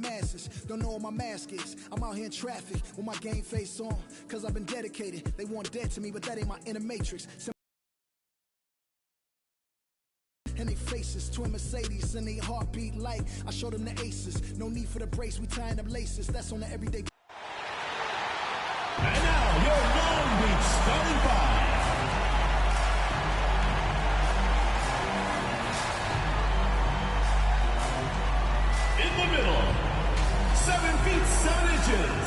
masses. Don't know what my mask is. I'm out here in traffic with my game face on. Cause I've been dedicated. They want dead to me, but that ain't my inner matrix. And they faces, twin Mercedes, and they heartbeat like I showed them the aces. No need for the brace, we tying up laces. That's on the everyday. And now your Long Beach starting five. In the middle, 7 feet 7 inches.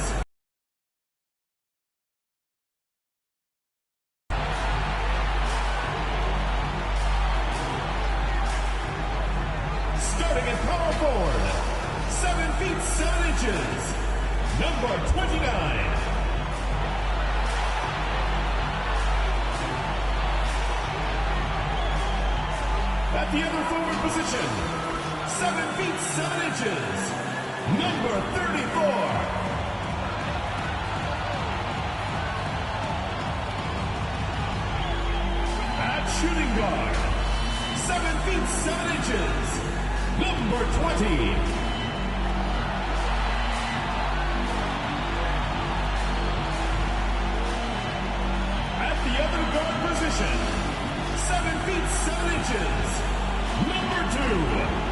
Starting at power forward, 7 feet 7 inches, number 29. At the other forward position, 7 feet 7 inches, number 34. At shooting guard, 7 feet 7 inches, number 20. At the other guard position, 7 feet 7 inches, number 2.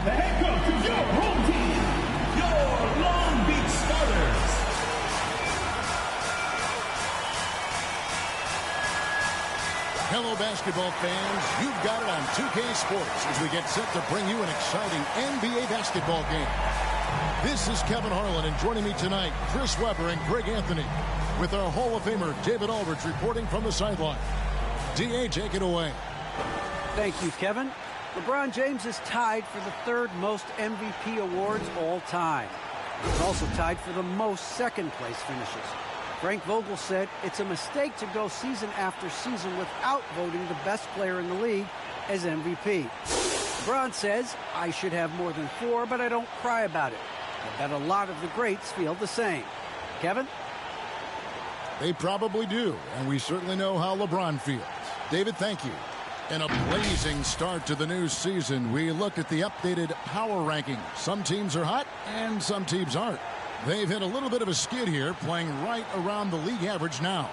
The head coach of your home team, your Long Beach Starters. Hello, basketball fans. You've got it on 2K Sports as we get set to bring you an exciting NBA basketball game. This is Kevin Harlan, and joining me tonight, Chris Webber and Greg Anthony, with our Hall of Famer David Aldridge reporting from the sideline. D.A., take it away. Thank you, Kevin. LeBron James is tied for the third most MVP awards all time. He's also tied for the most second-place finishes. Frank Vogel said it's a mistake to go season after season without voting the best player in the league as MVP. LeBron says, I should have more than 4, but I don't cry about it. I bet a lot of the greats feel the same. Kevin? They probably do, and we certainly know how LeBron feels. David, thank you. In a blazing start to the new season, we look at the updated power rankings. Some teams are hot, and some teams aren't. They've hit a little bit of a skid here, playing right around the league average now.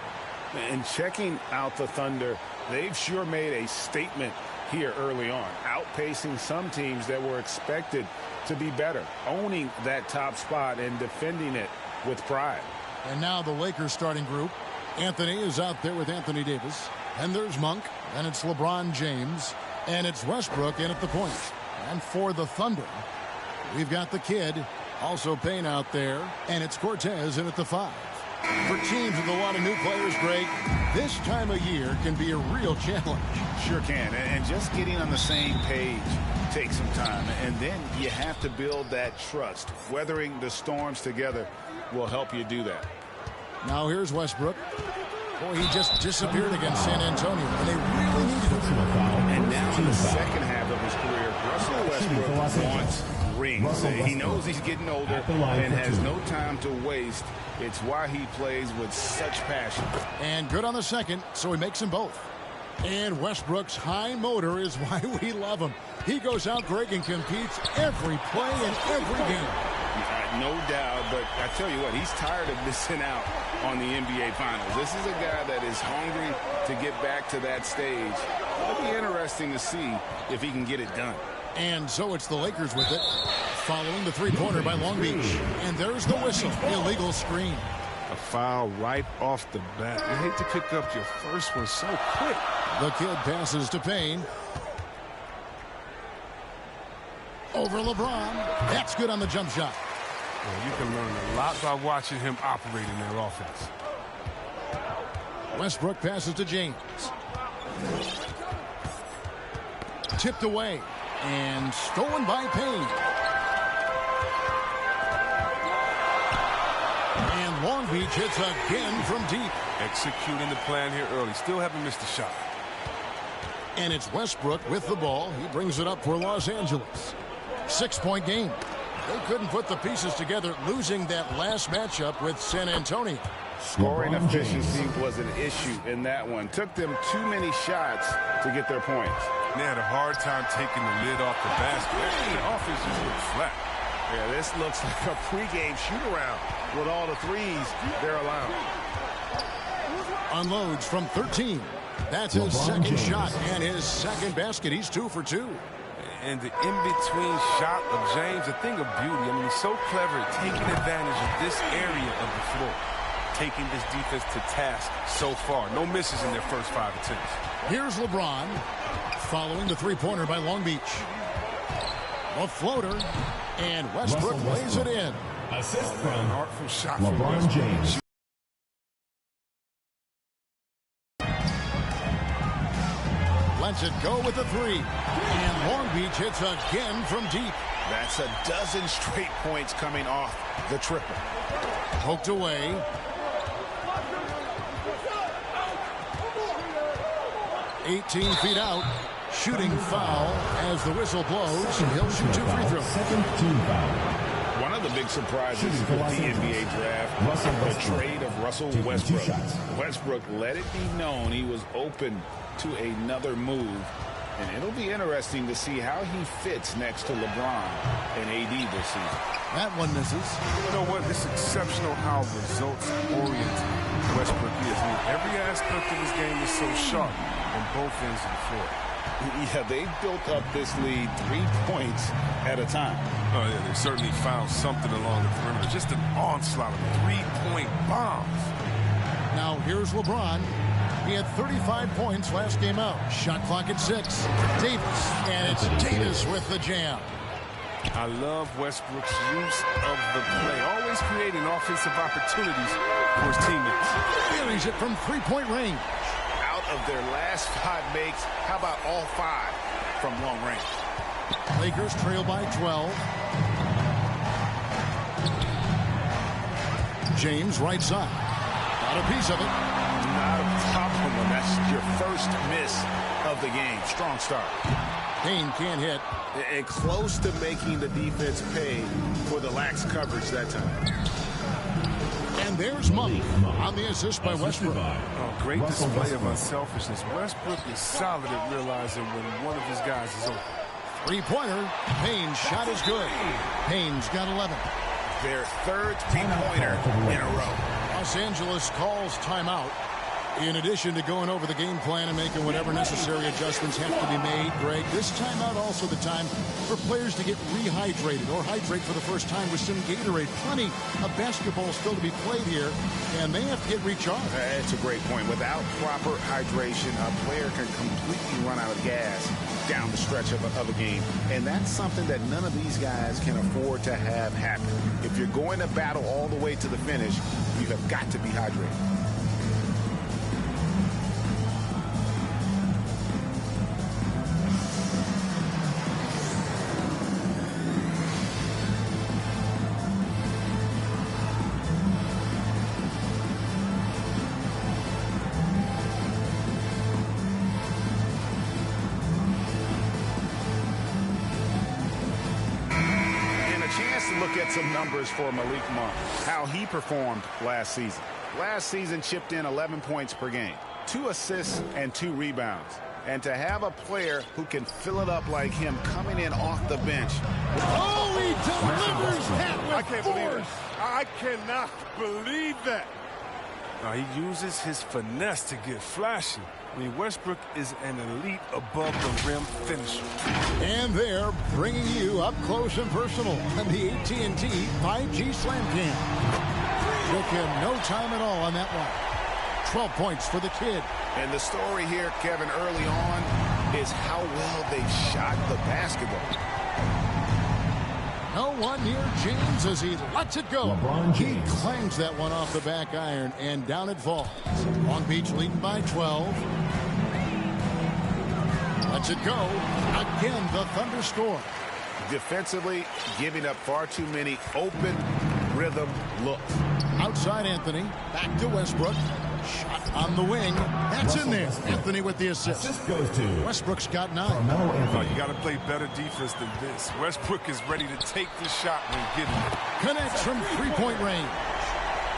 And checking out the Thunder, they've sure made a statement here early on, outpacing some teams that were expected to be better, owning that top spot and defending it with pride. And now the Lakers starting group. Anthony is out there with Anthony Davis. And there's Monk, and it's LeBron James, and it's Westbrook in at the point. And for the Thunder, we've got the kid, also Payne out there, and it's Cortez in at the 5. For teams with a lot of new players, Greg, this time of year can be a real challenge. Sure can, and just getting on the same page takes some time, and then you have to build that trust. Weathering the storms together will help you do that. Now here's Westbrook. Boy, he just disappeared against San Antonio, and they really needed him. And now in the second half of his career, Russell Westbrook wants rings. He knows he's getting older and has no time to waste. It's why he plays with such passion. And good on the second, so he makes them both. And Westbrook's high motor is why we love him. He goes out, Greg, and competes every play in every game. No doubt, but I tell you what, he's tired of missing out on the NBA Finals. This is a guy that is hungry to get back to that stage. It'll be interesting to see if he can get it done. And so it's the Lakers with it, following the three-pointer by Long Beach. And there's the whistle, illegal screen. A foul right off the bat. You hate to pick up your first one so quick. The kid passes to Payne. Over LeBron. That's good on the jump shot. Well, you can learn a lot by watching him operate in their offense. Westbrook passes to James. Tipped away and stolen by Payne. And Long Beach hits again from deep. Executing the plan here early. Still haven't missed a shot. And it's Westbrook with the ball. He brings it up for Los Angeles. 6-point game. They couldn't put the pieces together, losing that last matchup with San Antonio. Scoring efficiency was an issue in that one. Took them too many shots to get their points. They had a hard time taking the lid off the basket. The offense just looked flat. Yeah, this looks like a pregame shoot-around with all the threes they're allowing. Unloads from 13. That's his second shot and his second basket. He's 2 for 2. And the in-between shot of James, a thing of beauty. I mean, he's so clever at taking advantage of this area of the floor, taking this defense to task so far. No misses in their first 5 attempts. Here's LeBron following the three-pointer by Long Beach. A floater, and Westbrook lays it in. Assist An from artful shot LeBron from Westbrook. James. Lets it go with the 3. And Long Beach hits again from deep. That's a dozen straight points coming off the triple. Poked away. "18 feet out." Shooting foul as the whistle blows. He'll shoot 2 free throws. Second team foul. One of the big surprises of the NBA draft, the trade of Russell Westbrook. Westbrook let it be known he was open to another move, and it'll be interesting to see how he fits next to LeBron and AD this season. That one misses. You know what? It's exceptional how results-oriented Westbrook is. I mean, every aspect of his game is so sharp on both ends of the floor. Yeah, they've built up this lead 3 points at a time. Oh, yeah, they certainly found something along the perimeter. Just an onslaught of 3-point bombs. Now here's LeBron. He had 35 points last game out. Shot clock at 6. Davis, and it's Davis with the jam. I love Westbrook's use of the play, always creating offensive opportunities for his teammates. Buries it from 3-point range. Out of their last 5 makes, how about all 5 from long range? Lakers trail by 12. James right side. Got a piece of it. Not a problem when that's your first miss of the game. Strong start. Payne can't hit. And close to making the defense pay for the lax coverage that time. And there's Monk on the assist by Westbrook. Oh, great display of unselfishness. Westbrook is solid at realizing when one of his guys is open. 3-pointer. Payne's shot is good. Payne's got 11. Their third 3-pointer in a row. Los Angeles calls timeout. In addition to going over the game plan and making whatever necessary adjustments have to be made, Greg, this timeout also the time for players to get rehydrated or hydrate for the first time with some Gatorade. Plenty of basketball still to be played here, and they have to get recharged. That's a great point. Without proper hydration, a player can completely run out of gas down the stretch of a game, and that's something that none of these guys can afford to have happen. If you're going to battle all the way to the finish, you have got to be hydrated. Get some numbers for Malik Monk, how he performed last season. Last season chipped in 11 points per game, 2 assists and 2 rebounds. And to have a player who can fill it up like him coming in off the bench. Oh, he delivers that with I can't believe it. force. I cannot believe that. He uses his finesse to get flashy. I mean, Westbrook is an elite above-the-rim finisher. And they're bringing you up close and personal on the AT&T 5G Slam Cam. Took him no time at all on that one. 12 points for the kid. And the story here, Kevin, early on is how well they shot the basketball. No one near James as he lets it go. He clangs that one off the back iron, and down it falls. Long Beach leading by 12. Lets it go. Again, the Thunder score. Defensively, giving up far too many open rhythm looks. Outside Anthony. Back to Westbrook. Shot on the wing. That's in there. Anthony with the assist. Assist goes to Westbrook's got 9. Oh, you got to play better defense than this. Westbrook is ready to take the shot when given it. Connects from 3-point range.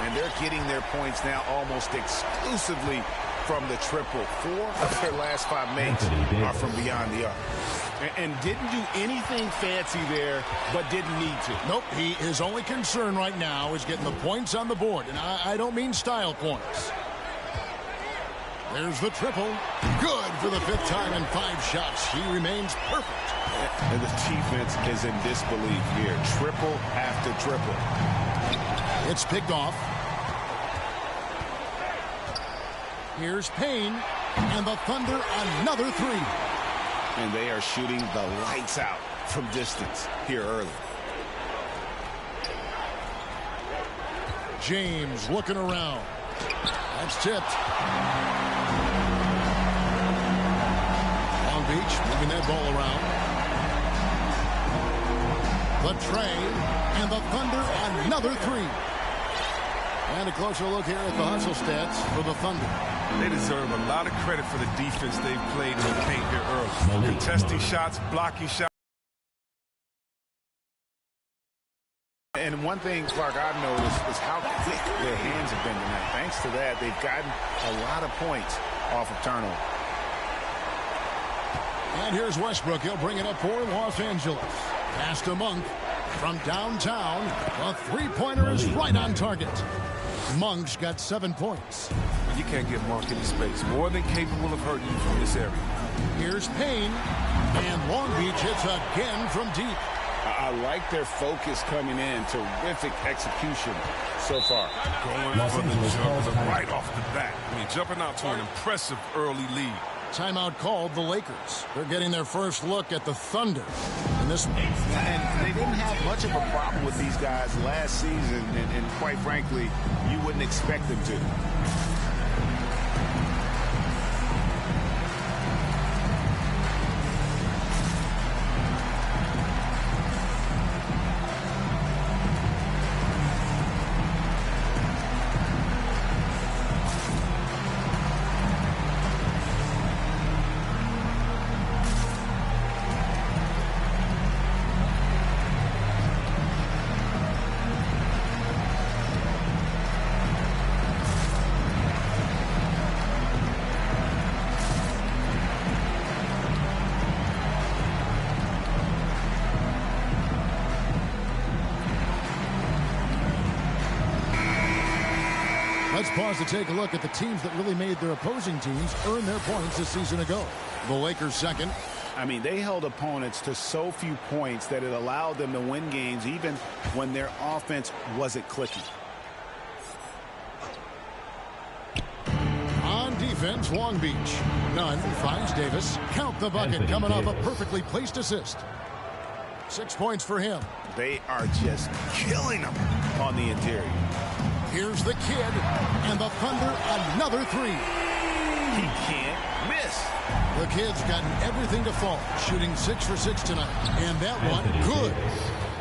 and they're getting their points now almost exclusively from the triple. 4 of their last 5 makes are from beyond the arc. And didn't do anything fancy there, but didn't need to. Nope, his only concern right now is getting the points on the board, and I don't mean style points. There's the triple. Good for the 5th time in 5 shots. He remains perfect. And the defense is in disbelief here. Triple after triple. It's picked off. Here's Payne, and the Thunder another 3. And they are shooting the lights out from distance here early. James looking around. That's tipped. Long Beach moving that ball around. The tray, and the Thunder another 3. And a closer look here at the hustle stats for the Thunder. They deserve a lot of credit for the defense they've played in the paint here early. Contesting shots, blocking shots. And one thing, Clark, I've noticed is how quick their hands have been tonight. Thanks to that, they've gotten a lot of points off of turnover. And here's Westbrook. He'll bring it up for Los Angeles. Pass to Monk from downtown. A 3-pointer is right on target. Monk's got 7 points. You can't get Monk any space. More than capable of hurting you from this area. Here's Payne. And Long Beach hits again from deep. I like their focus coming in. Terrific execution so far. Going for the jumper right off the bat. I mean, jumping out to an impressive early lead. Timeout called the Lakers. They're getting their first look at the Thunder in this one. And they didn't have much of a problem with these guys last season, and quite frankly, you wouldn't expect them to. Let's pause to take a look at the teams that really made their opposing teams earn their points a season ago. The Lakers second. I mean, they held opponents to so few points that it allowed them to win games even when their offense wasn't clicking. On defense, Long Beach. Nunn finds Davis. Count the bucket, coming off a perfectly placed assist. 6 points for him. They are just killing them on the interior. Here's the kid, and the Thunder another 3. He can't miss. The kid's gotten everything to fall, shooting 6 for 6 tonight, and that one good.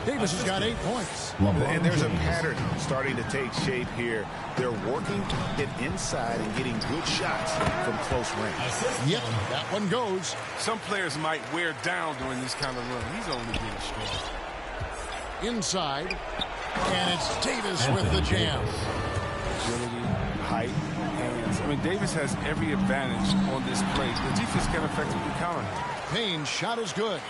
Davis has got 8 points. And there's a pattern starting to take shape here. They're working it inside and getting good shots from close range. Yep, that one goes. Some players might wear down during this kind of run. He's only getting strong. Inside, and it's Davis with the jam. Agility, height, hands. I mean, Davis has every advantage on this play. The defense can effectively counter him. Payne's shot is good.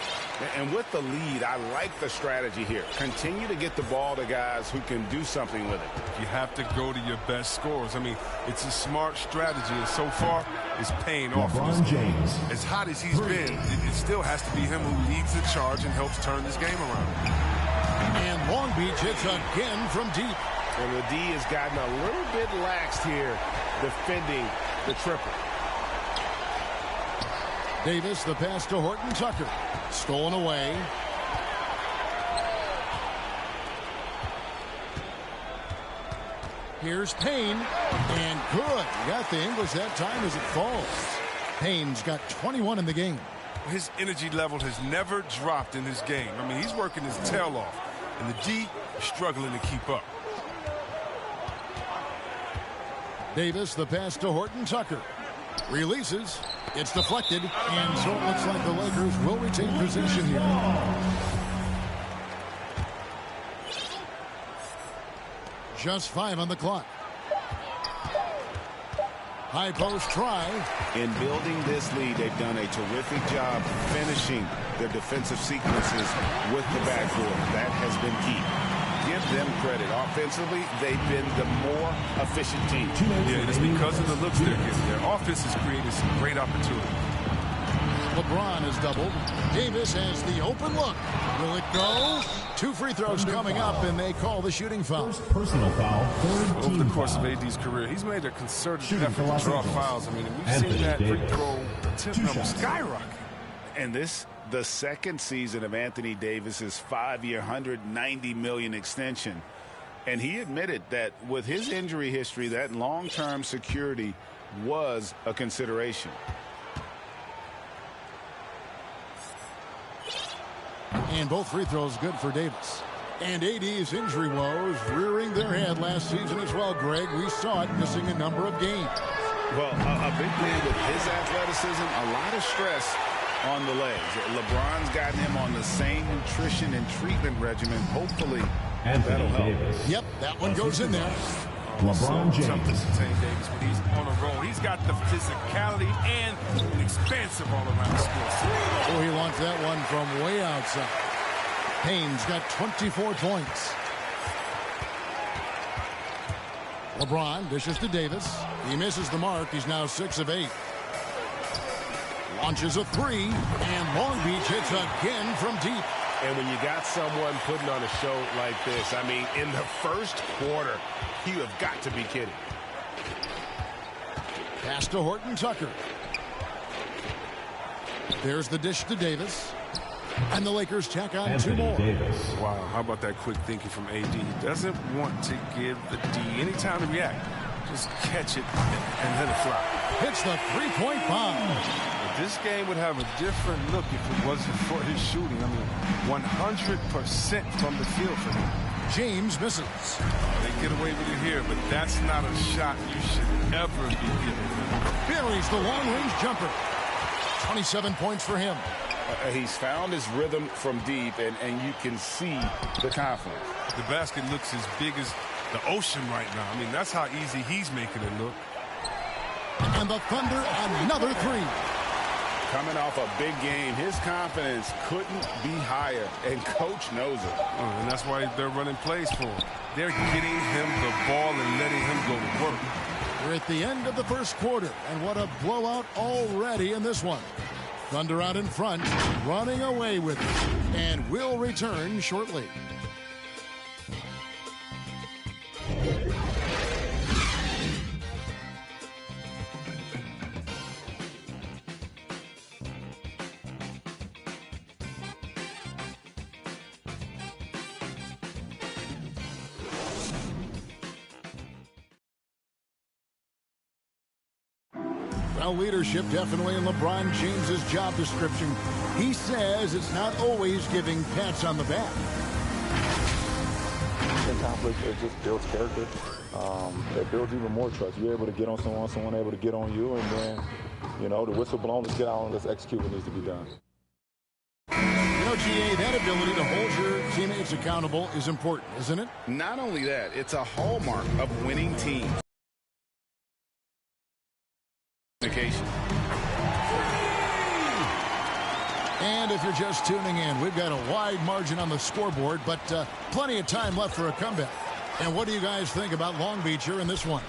And with the lead, I like the strategy here. Continue to get the ball to guys who can do something with it. You have to go to your best scorers. I mean, it's a smart strategy, and so far, it's paying off. James. As hot as he's been, it still has to be him who leads the charge and helps turn this game around. And Long Beach hits again from deep. And the D has gotten a little bit laxed here defending the triple. Davis, the pass to Horton Tucker. Stolen away. Here's Payne. And good. Got the English that time as it falls. Payne's got 21 in the game. His energy level has never dropped in his game. I mean, he's working his tail off. And the D is struggling to keep up. Davis, the pass to Horton Tucker. Releases. It's deflected. And so it looks like the Lakers will retain possession here. just 5 on the clock. High post try. In building this lead, they've done a terrific job finishing their defensive sequences with the backboard. That has been key. Give them credit. Offensively, they've been the more efficient team. Yeah, it's because of the looks they're getting. Their offense has created some great opportunities. LeBron has doubled. Davis has the open look. Will it go? 2 free throws coming up, and they call the shooting foul. First personal foul. Over the course of AD's career, he's made a concerted effort to draw fouls. I mean, we've seen that free throw attempt number skyrocket. And this, the second season of Anthony Davis's 5-year, $190 million extension. And he admitted that with his injury history, that long-term security was a consideration. And both free throws good for Davis. And AD's injury woes rearing their head last season as well, Greg. We saw it missing a number of games. Well, a big man with his athleticism, a lot of stress on the legs. LeBron's gotten him on the same nutrition and treatment regimen. Hopefully, that'll help. Davis. Yep, that one goes in there. LeBron James. Tough to sustain Davis when he's on a roll. He's got the physicality and an expansive all-around skill set. Oh, he launched that one from way outside. Haynes got 24 points. LeBron dishes to Davis. He misses the mark. He's now 6 of 8. Launches a 3, and Long Beach hits again from deep. And when you got someone putting on a show like this, I mean, in the first quarter, you have got to be kidding. Pass to Horton Tucker. There's the dish to Davis. And the Lakers tack on Anthony 2 more. Davis. Wow, how about that quick thinking from AD? He doesn't want to give the D any time to react. Just catch it and let it fly. Hits the 3-point bomb. This game would have a different look if it wasn't for his shooting. I mean, 100% from the field for him. James misses. They get away with it here, but that's not a shot you should ever be giving. Buries the long-range jumper. 27 points for him. He's found his rhythm from deep, and you can see the confidence. The basket looks as big as the ocean right now. I mean, that's how easy he's making it look. And the Thunder, another 3. Coming off a big game, his confidence couldn't be higher, and Coach knows it. Oh, and that's why they're running plays for him. They're getting him the ball and letting him go to work. We're at the end of the first quarter, and what a blowout already in this one. Thunder out in front, running away with it, and will return shortly. Well, leadership definitely in LeBron James's job description. He says it's not always giving pats on the back. In conflict, it just builds character. It builds even more trust. You're able to get on someone able to get on you, and then, you know, the whistle blown, let's get out and let's execute what needs to be done. You know, GA, that ability to hold your teammates accountable is important, isn't it? Not only that, it's a hallmark of winning teams. And if you're just tuning in, we've got a wide margin on the scoreboard, but plenty of time left for a comeback. And what do you guys think about Long Beach here in this one?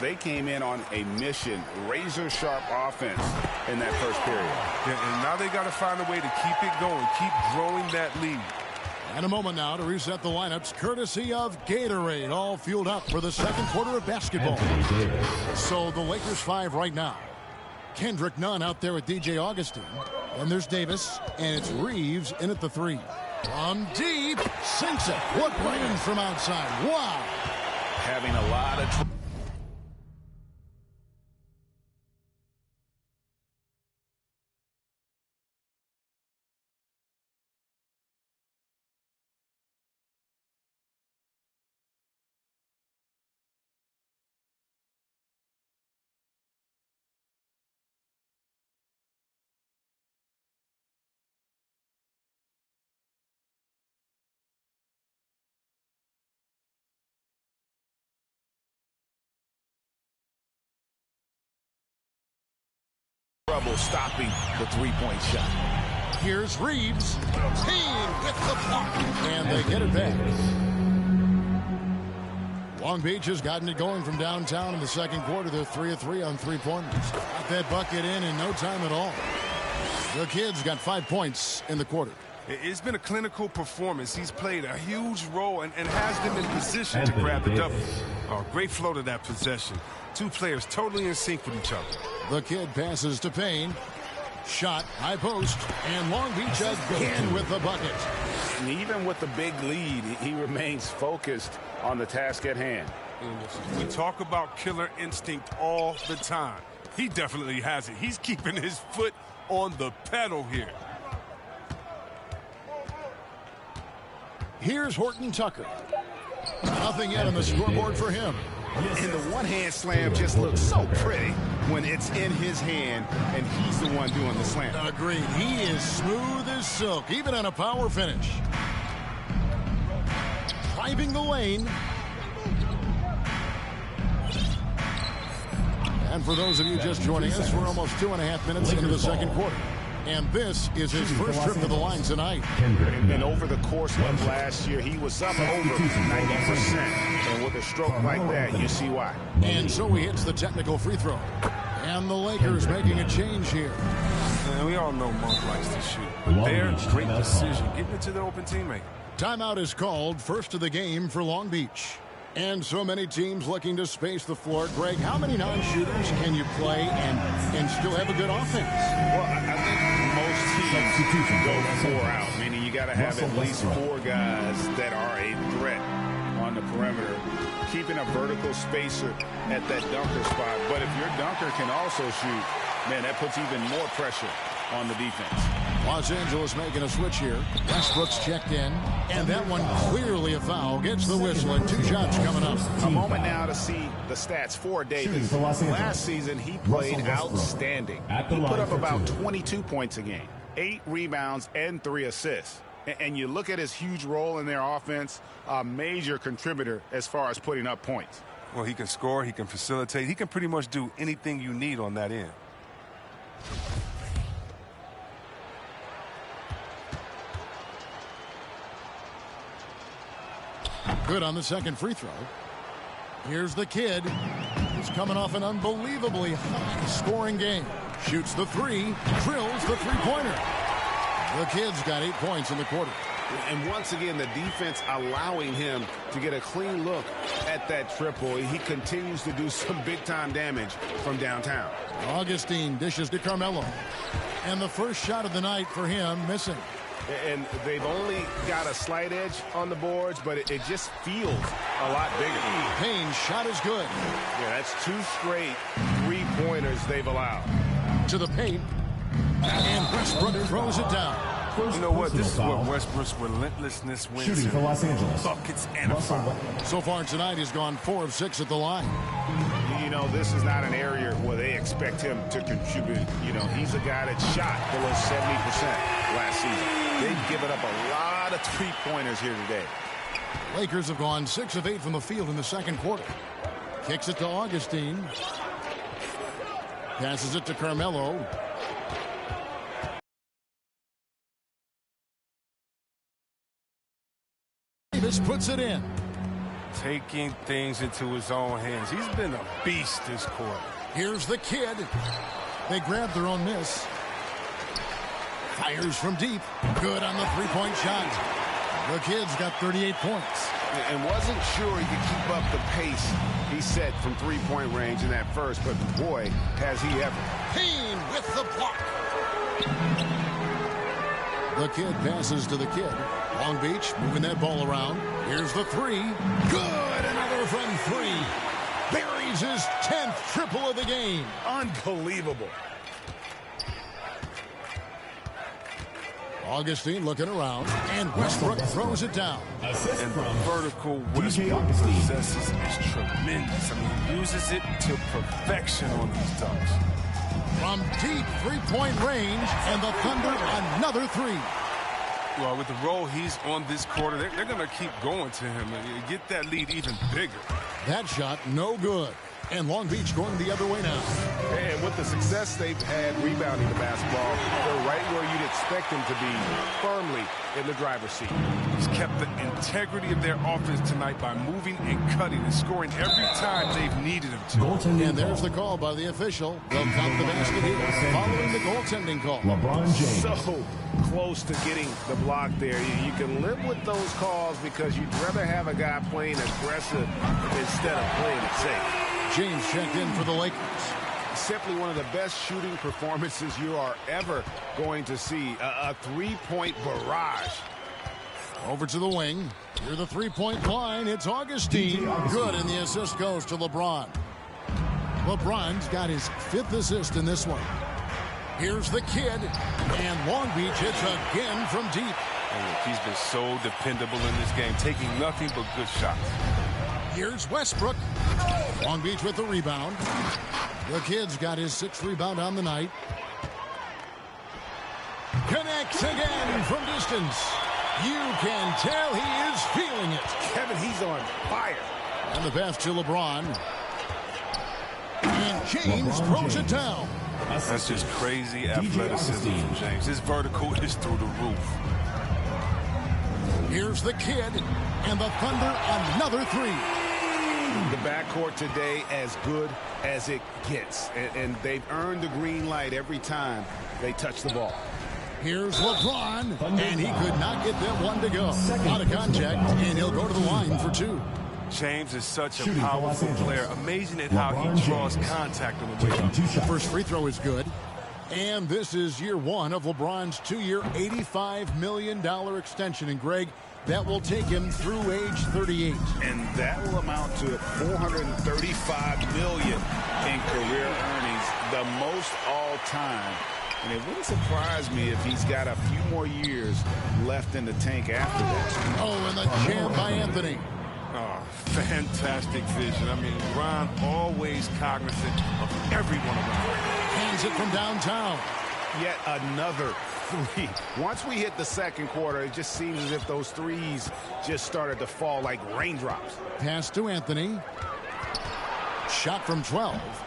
They came in on a mission, razor-sharp offense in that first period. Yeah, and now they got to find a way to keep it going, keep growing that lead. And a moment now to reset the lineups, courtesy of Gatorade, all fueled up for the second quarter of basketball. So the Lakers 5 right now. Kendrick Nunn out there with DJ Augustin. And there's Davis, and it's Reeves in at the 3. From deep, sinks it. What range from outside. Wow. Having a lot of trouble stopping the three-point shot. Here's Reeves. Payne with the block. And they get it back. Long Beach has gotten it going from downtown in the second quarter. They're 3 of 3 on three-pointers. Got that bucket in no time at all. The Kid's got 5 points in the quarter. It's been a clinical performance. He's played a huge role and has them in position to grab the double. Oh, great flow to that possession. Two players totally in sync with each other. The Kid passes to Payne. Shot, high post, and Long Beach again with the bucket. And even with the big lead, he remains focused on the task at hand. We talk about killer instinct all the time. He definitely has it. He's keeping his foot on the pedal here. Here's Horton Tucker. Nothing yet on the scoreboard for him. And the one-hand slam just looks so pretty when it's in his hand and he's the one doing the slam. Agreed. He is smooth as silk, even on a power finish. Driving the lane. And for those of you just joining us, we're almost 2.5 minutes into the second quarter. And this is his first trip to the line tonight. And over the course of last year, he was up over 90%. And with a stroke like that, you see why. And so he hits the technical free throw. And the Lakers making a change here. And we all know Monk likes to shoot. But there, great decision, getting it to the open teammate. Timeout is called, first of the game for Long Beach. And so many teams looking to space the floor. Greg, how many non-shooters can you play and still have a good offense? Well, I think most teams go 4 out, meaning you got to have at least 4 guys that are a threat on the perimeter, keeping a vertical spacer at that dunker spot. But if your dunker can also shoot, man, that puts even more pressure on the defense. Los Angeles making a switch here. Westbrook's checked in, and that one clearly a foul. Gets the whistle, and 2 shots coming up. A moment now to see the stats for Davis. Last season, he played outstanding. He put up about 22 points a game, 8 rebounds, and 3 assists. And you look at his huge role in their offense, a major contributor as far as putting up points. Well, he can score, he can facilitate, he can pretty much do anything you need on that end. Good on the second free throw. Here's the Kid. He's coming off an unbelievably high-scoring game. Shoots the 3, drills the three-pointer. The Kid's got 8 points in the quarter. And once again, the defense allowing him to get a clean look at that triple. He continues to do some big-time damage from downtown. Augustine dishes to Carmelo. And the first shot of the night for him, missing. And they've only got a slight edge on the boards, but it just feels a lot bigger. Payne's shot is good. Yeah, that's 2 straight three-pointers they've allowed. To the paint. And Westbrook throws it down. You know what? This is what Westbrook's relentlessness wins. Shooting for Los Angeles. Buckets and a foul. So far tonight, he's gone 4 of 6 at the line. You know, this is not an area where they expect him to contribute. You know, he's a guy that shot below 70% last season. They've given up a lot of three-pointers here today. Lakers have gone 6 of 8 from the field in the second quarter. Kicks it to Augustine. Passes it to Carmelo. Davis puts it in. Taking things into his own hands. He's been a beast this quarter. Here's the Kid. They grab their own miss. Fires from deep. Good on the three-point shot. The Kid's got 38 points. And wasn't sure he could keep up the pace he set from three-point range in that first, but boy, has he ever. Payne with the block. The Kid passes to the Kid. Long Beach moving that ball around. Here's the 3. Good. Another from 3. Buries his 10th triple of the game. Unbelievable. Augustine looking around, and Westbrook throws it down. And the vertical Westbrook possesses is tremendous. I mean, he uses it to perfection on these dunks. From deep three-point range, and the Thunder another 3. Well, with the role he's on this quarter, they're going to keep going to him and get that lead even bigger. That shot no good. And Long Beach going the other way now. And with the success they've had rebounding the basketball, they're right where you'd expect them to be, firmly in the driver's seat. He's kept the integrity of their offense tonight by moving and cutting and scoring every time they've needed him to. And there's the call by the official. They'll count the basket here following the goaltending call. LeBron James. So close to getting the block there. You can live with those calls because you'd rather have a guy playing aggressive instead of playing it safe. James checked in for the Lakers. Simply one of the best shooting performances you are ever going to see. A three-point barrage. Over to the wing. Near the three-point line, it's Augustine. Good, and the assist goes to LeBron. LeBron's got his 5th assist in this one. Here's the kid, and Long Beach hits again from deep. Oh, he's been so dependable in this game, taking nothing but good shots. Here's Westbrook. Long Beach with the rebound. The kid's got his 6th rebound on the night. Connects again from distance. You can tell he is feeling it. Kevin, he's on fire. And the pass to LeBron. And James throws it down. That's just crazy athleticism from James. His vertical is through the roof. Here's the kid. And the Thunder another 3. The backcourt today as good as it gets. And they've earned the green light every time they touch the ball. Here's LeBron, and he could not get that one to go. Out of contact, and he'll go to the line for 2. James is such a powerful player. Amazing at how he draws contact on the way up. First free throw is good. And this is year 1 of LeBron's 2-year, $85 million extension. And, Greg, that will take him through age 38. And that will amount to $435 million in career earnings, the most all-time. And it wouldn't surprise me if he's got a few more years left in the tank after that. Oh, and the jam by Anthony. Oh, fantastic vision. I mean, Ron always cognizant of everyone around. Hands it from downtown. Yet another 3. Once we hit the second quarter, it just seems as if those threes just started to fall like raindrops. Pass to Anthony. Shot from 12.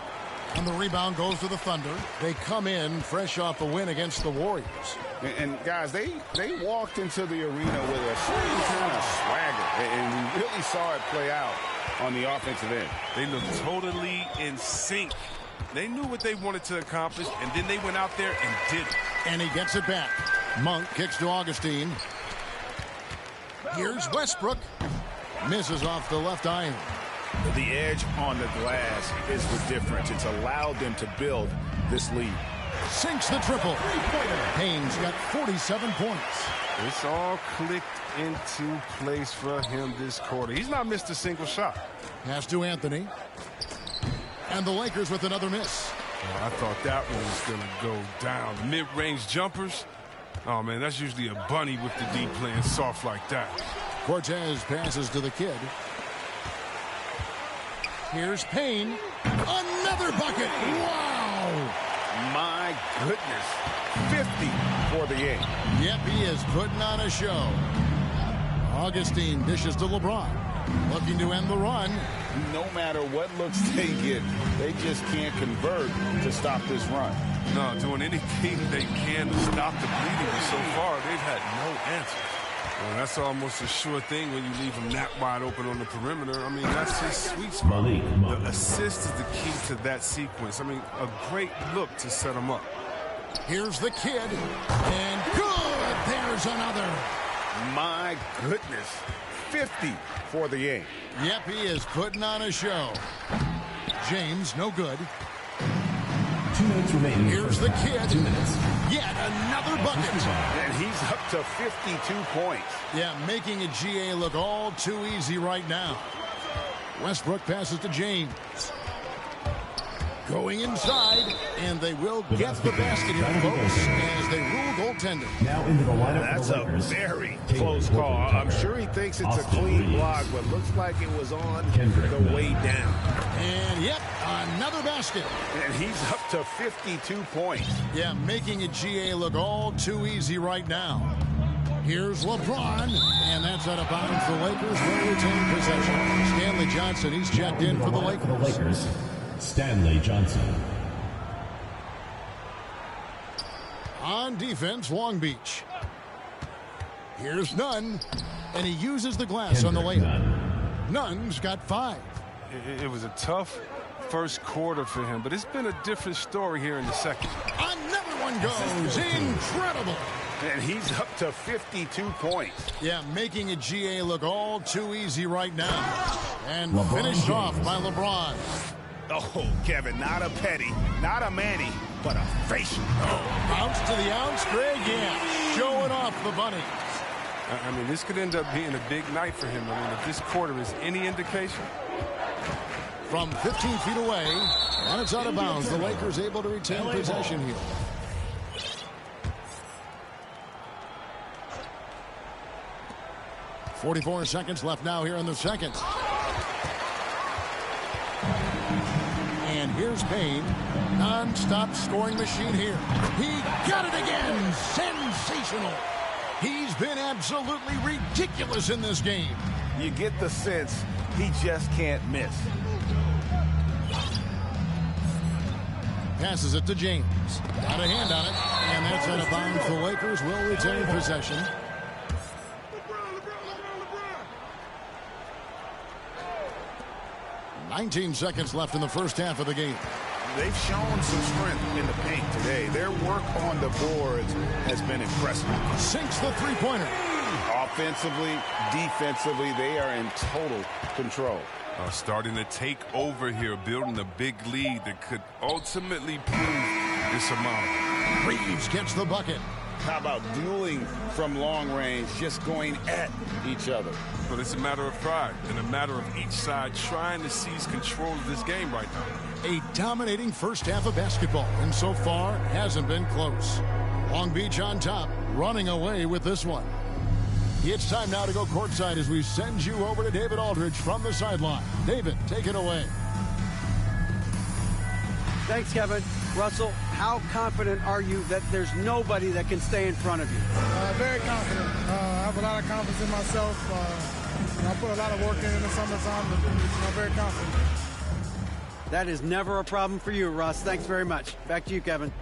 And the rebound goes to the Thunder. They come in fresh off a win against the Warriors. And guys, they walked into the arena with a certain kind of swagger. And we really saw it play out on the offensive end. They looked totally in sync. They knew what they wanted to accomplish, and then they went out there and did it. And he gets it back. Monk kicks to Augustine. Here's Westbrook. Misses off the left iron. The edge on the glass is the difference. It's allowed them to build this lead. Sinks the triple. Haynes got 47 points. It's all clicked into place for him this quarter. He's not missed a single shot. Pass to Anthony. And the Lakers with another miss. Oh, I thought that one was going to go down. The mid-range jumpers. Oh, man, that's usually a bunny with the D playing soft like that. Cortez passes to the kid. Here's Payne. Another bucket. Wow. My goodness. 50 for the game. Yep, he is putting on a show. Augustine dishes to LeBron. Looking to end the run. No matter what looks they get, they just can't convert to stop this run. No, doing anything they can to stop the bleeding. But so far, they've had no answer. Well, that's almost a sure thing when you leave him that wide open on the perimeter. I mean, that's his sweet spot. The assist is the key to that sequence. I mean, a great look to set him up. Here's the kid. And good. There's another. My goodness. 50 for the game. Yep, he is putting on a show. James, no good. 2 minutes remaining. Here's the kid. 2 minutes. Yet another bucket. And he's up to 52 points. Yeah, making a GA look all too easy right now. Westbrook passes to James. Going inside, and they will get the basket here, folks, as they rule goaltending. Now into the lineup. That's a very close call. I'm sure he thinks it's a clean block, but looks like it was on the way down. And, yep, another basket. And he's up to 52 points. Yeah, making a GA look all too easy right now. Here's LeBron, and that's out of bounds. The Lakers will retain possession. Stanley Johnson, he's checked in for the Lakers. Stanley Johnson. On defense, Long Beach. Here's Nunn, and he uses the glass on the layup. Nunn's got 5. It was a tough first quarter for him, but it's been a different story here in the second. Another one goes. Incredible. And he's up to 52 points. Yeah, making a GA look all too easy right now. And LeBron finished James. off by LeBron. Oh, Kevin, not a petty, not a Manny, but a facial. Bounce to the ounce, Greg, yeah. Showing off the bunny. I mean, this could end up being a big night for him. I mean, if this quarter is any indication. From 15 feet away, and it's out of bounds. The Lakers able to retain possession here. .44 seconds left now here in the second. And here's Payne. Non-stop scoring machine here. He got it again. Sensational. He's been absolutely ridiculous in this game. You get the sense he just can't miss. Passes it to James. Got a hand on it. And that's out of bounds. The Lakers will retain possession. .19 seconds left in the first half of the game. They've shown some strength in the paint today. Their work on the boards has been impressive. Sinks the three-pointer. Offensively, defensively, they are in total control. Starting to take over here, building a big lead that could ultimately prove insurmountable. Reeves gets the bucket. How about dueling from long range, just going at each other? But it's a matter of pride and a matter of each side trying to seize control of this game right now. A dominating first half of basketball, and so far hasn't been close. Long Beach on top, running away with this one. It's time now to go courtside as we send you over to David Aldridge from the sideline. David, take it away. Thanks, Kevin. Russell, how confident are you that there's nobody that can stay in front of you? Very confident. I have a lot of confidence in myself. I put a lot of work in the summertime, but I'm very confident. That is never a problem for you, Russ. Thanks very much. Back to you, Kevin.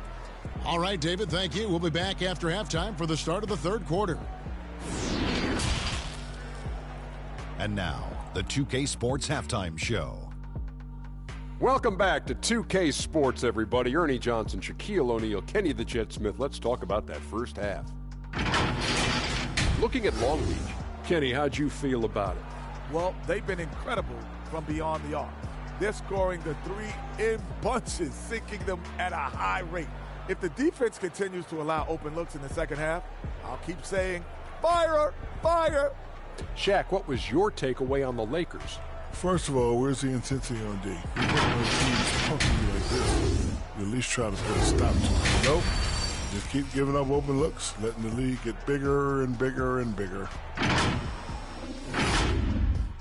All right, David, thank you. We'll be back after halftime for the start of the third quarter. And now, the 2K Sports Halftime Show. Welcome back to 2K Sports, everybody. Ernie Johnson, Shaquille O'Neal, Kenny the Jet Smith. Let's talk about that first half. Looking at Long Beach, Kenny, how'd you feel about it? Well, they've been incredible from beyond the arc. They're scoring the three in bunches, sinking them at a high rate. If the defense continues to allow open looks in the second half, I'll keep saying, fire, fire. Shaq, what was your takeaway on the Lakers? First of all, where's the intensity on D? You're putting on teams punking like this. You at least try to put a stop to it. Nope. Just keep giving up open looks, letting the league get bigger and bigger and bigger.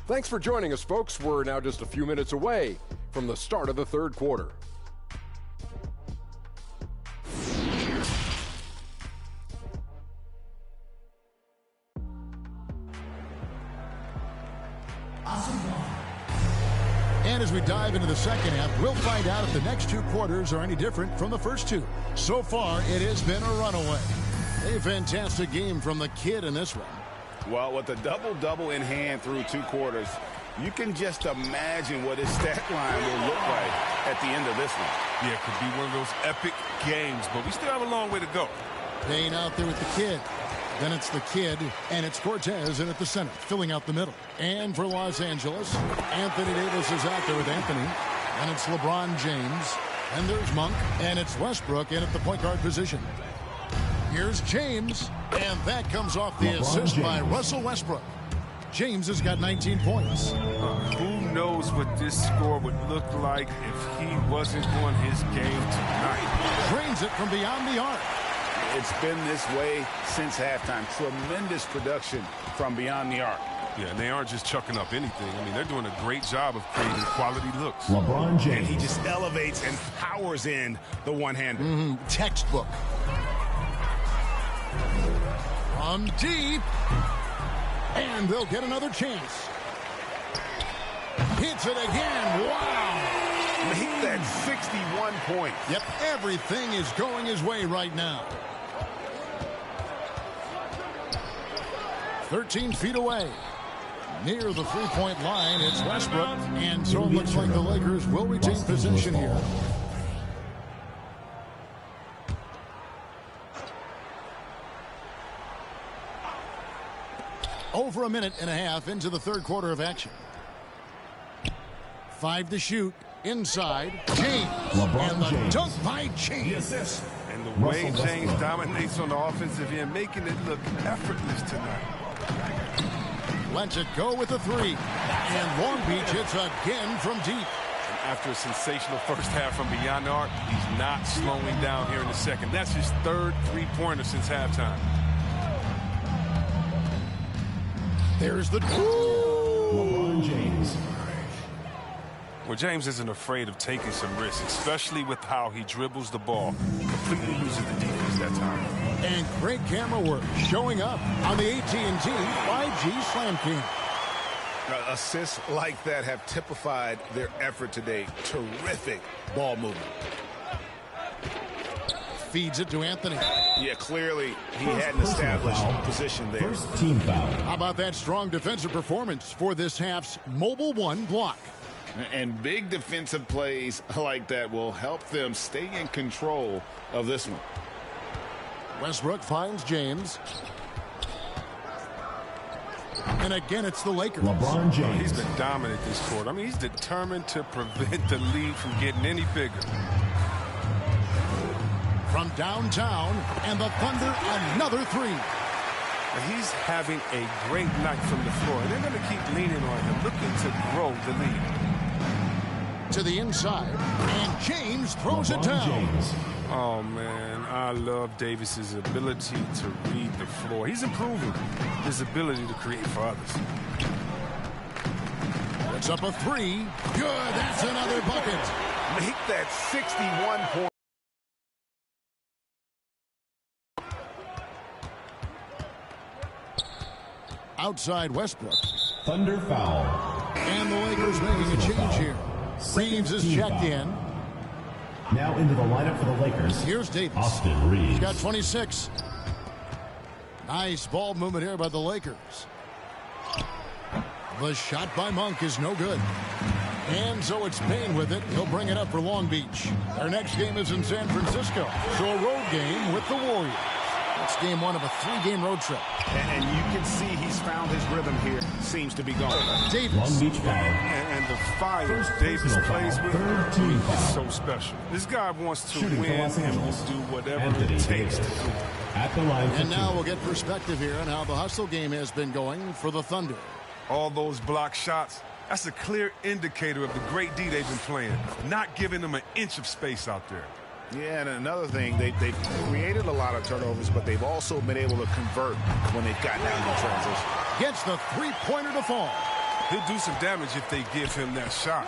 Thanks for joining us, folks. We're now just a few minutes away from the start of the third quarter. And as we dive into the second half, we'll find out if the next two quarters are any different from the first two. So far, it has been a runaway. A fantastic game from the kid in this one. Well, with a double-double in hand through two quarters, you can just imagine what his stat line will look like at the end of this one. Yeah, it could be one of those epic games, but we still have a long way to go. Payne out there with the kid. Then it's the kid, and it's Cortez in at the center, filling out the middle. And for Los Angeles, Anthony Davis is out there with Anthony. And it's LeBron James. And there's Monk. And it's Westbrook in at the point guard position. Here's James. And that comes off the assist by Russell Westbrook. James has got 19 points. Who knows what this score would look like if he wasn't on his game tonight. Drains it from beyond the arc. It's been this way since halftime. Tremendous production from beyond the arc. Yeah, and they aren't just chucking up anything. I mean, they're doing a great job of creating quality looks. LeBron James. And he just elevates and powers in the one-hander. Textbook. From deep. And they'll get another chance. Hits it again. Wow. Make that 61 points. Yep, everything is going his way right now. 13 feet away. Near the three-point line, it's Westbrook. And so it looks like the Lakers will retain possession here. Over a minute and a half into the third quarter of action. 5 to shoot. Inside. James. And the dunk by James. And the way James dominates on the offensive end, making it look effortless tonight. Lets it go with the three. And Long Beach hits again from deep. And after a sensational first half from beyond the arc, he's not slowing down here in the second. That's his third three-pointer since halftime. There's the LeBron James. Well, James isn't afraid of taking some risks, especially with how he dribbles the ball. Completely loses the defense that time. And great camera work showing up on the AT&T 5G Slam King. Assists like that have typified their effort today. Terrific ball movement. Feeds it to Anthony. Yeah, clearly he had an established position there. First team foul. How about that strong defensive performance for this half's Mobile One block? And big defensive plays like that will help them stay in control of this one. Westbrook finds James. And again, it's the Lakers. LeBron James. He's been dominant this quarter. I mean, he's determined to prevent the lead from getting any bigger. From downtown, and the Thunder another three. He's having a great night from the floor. They're going to keep leaning on him, looking to grow the lead. To the inside, and James throws it down. James. Oh, man, I love Davis's ability to read the floor. He's improving his ability to create for others. It's up a three. Good, that's another bucket. Make that 61 point. Outside Westbrook. Thunder foul. And the Lakers making a change here. Reeves is checked in. Now into the lineup for the Lakers. Here's Davis. Austin Reeves. He's got 26. Nice ball movement here by the Lakers. The shot by Monk is no good. And so it's Payne with it. He'll bring it up for Long Beach. Their next game is in San Francisco. So a road game with the Warriors. That's game one of a three-game road trip. And you can see he's found his rhythm here. Seems to be going. Davis. Long Beach foul. And the fire Davis plays with is so special. This guy wants to win and will do whatever it takes to do. At the line. And now we'll get perspective here on how the hustle game has been going for the Thunder. All those block shots, that's a clear indicator of the great D they've been playing. Not giving them an inch of space out there. Yeah, and another thing, they've created a lot of turnovers, but they've also been able to convert when they've gotten out in transition. Gets the three-pointer to fall. He'll do some damage if they give him that shot.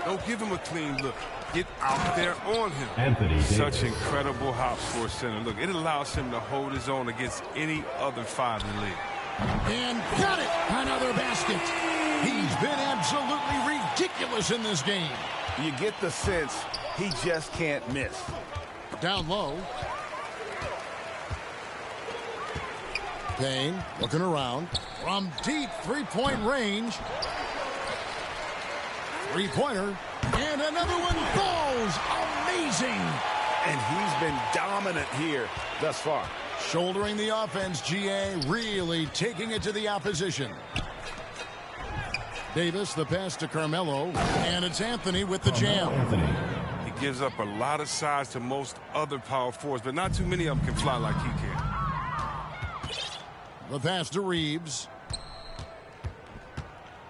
Don't give him a clean look. Get out there on him. Anthony Such Davis. incredible hops for a center. Look, it allows him to hold his own against any other five in the league. And got it! Another basket. He's been absolutely ridiculous in this game. You get the sense he just can't miss. Down low. Payne looking around. From deep three-point range. Three-pointer. And another one falls. Amazing. And he's been dominant here thus far. Shouldering the offense, GA really taking it to the opposition. Davis, the pass to Carmelo. And it's Anthony with the jam. Anthony. He gives up a lot of size to most other power forwards, but not too many of them can fly like he can. The pass to Reeves.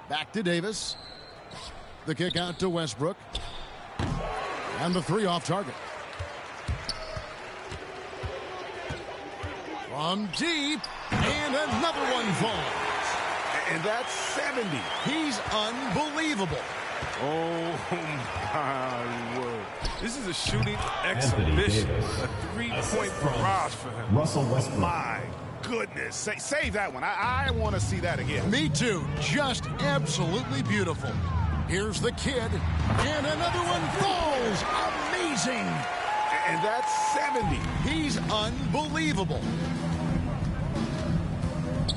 Back to Davis. The kick out to Westbrook. And the three off target. From deep. And another one falls. And that's 70. He's unbelievable. Oh, my word. This is a shooting exhibition. A three-point barrage for him. Russell Westbrook. My goodness. Save that one. I want to see that again. Me too. Just absolutely beautiful. Here's the kid. And another one falls. Amazing. And that's 70. He's unbelievable.